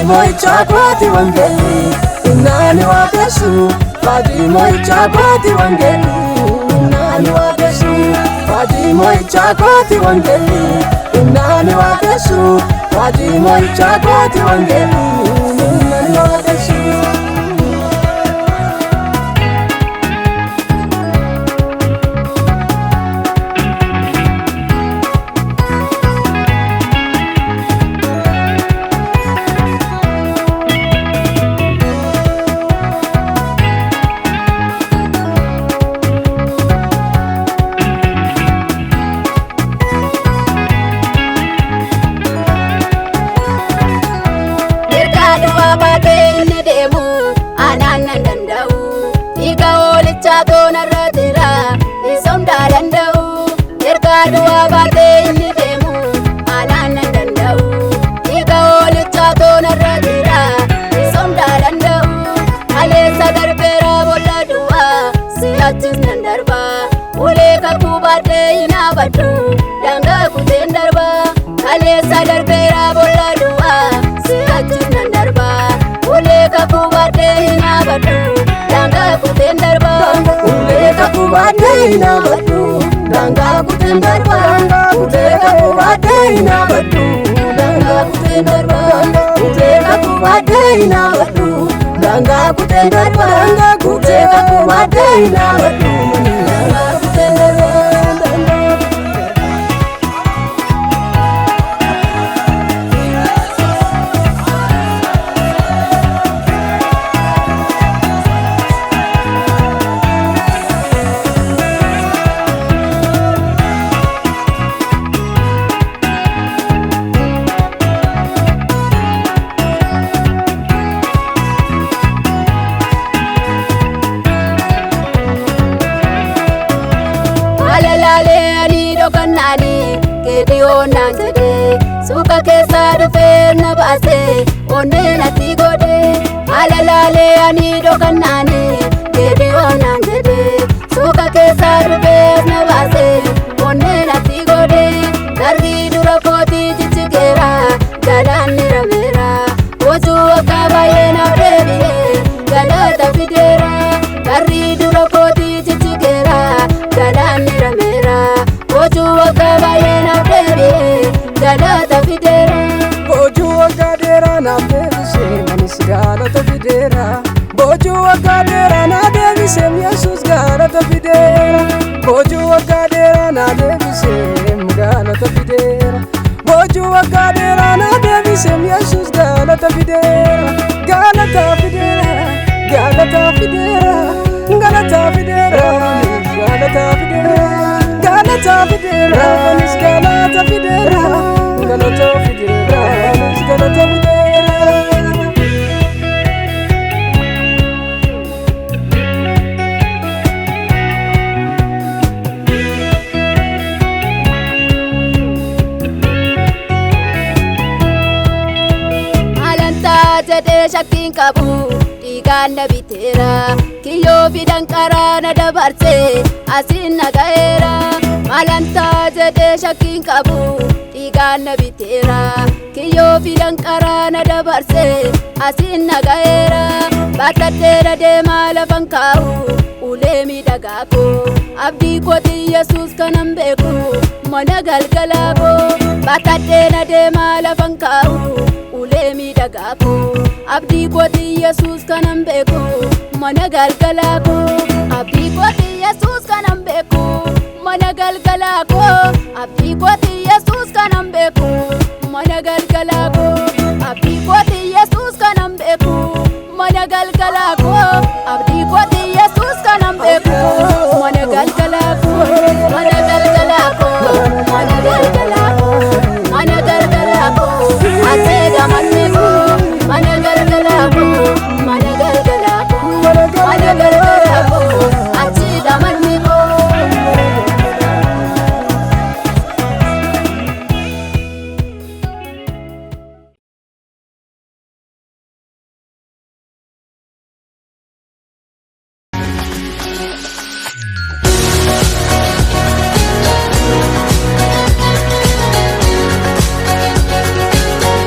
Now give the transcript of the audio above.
mo'icha kooti wangeli nani wakesu Fadi mo'icha kooti wangeli nani wakesu Fadi mo'icha kooti wangeli nani wakesu Fadi mo'icha kooti wangeli nani wakesu Danga kuten darba, kale sadar pera bola dua, siatin nandarba. Ule kakubate hina batu, danga kuten darba. Ule kakubate hina batu, danga kuten darba. Ule kakubate hina batu, danga kuten darba. Ule kakubate hina batu, danga kuten darba. Ule kakubate hina batu, danga kuten darba. Suka kesa dufe na base onne na tigode alalale ani dokanani gede onan gede suka kesa dufe na base onne na tigode dargi dura koti chichigera galani ramera oju akabaye na bebiye galata fidera dargi dura koti chichigera galani ramera oju akabaye na bebiye galata fidera boju agadera na devise manis galata fidera boju agadera na devise Jesus galata fidera boju agadera na devise galata fidera boju agadera na devise Jesus galata fidera galata fidera galata fidera galata fidera galata fidera galata fidera galata fidera galata fidera galata fidera alanta jade shakin kabu digan nabitera kiyo fidan karana dabarse asin nagaera alanta jade shakin kabu digan nabitera kiyo fidan karana dabarse asin nagaera batatera de malafan kau ulemi dagako abdi koti Jesus kanam beku mana galgalako batatera de malafan kau ulemi dagako abdi koti Jesus kanam beku mana galgalako abdi koti Jesus kanam beku mana galgalako abdi koti Jesus kanam beku mana galgalako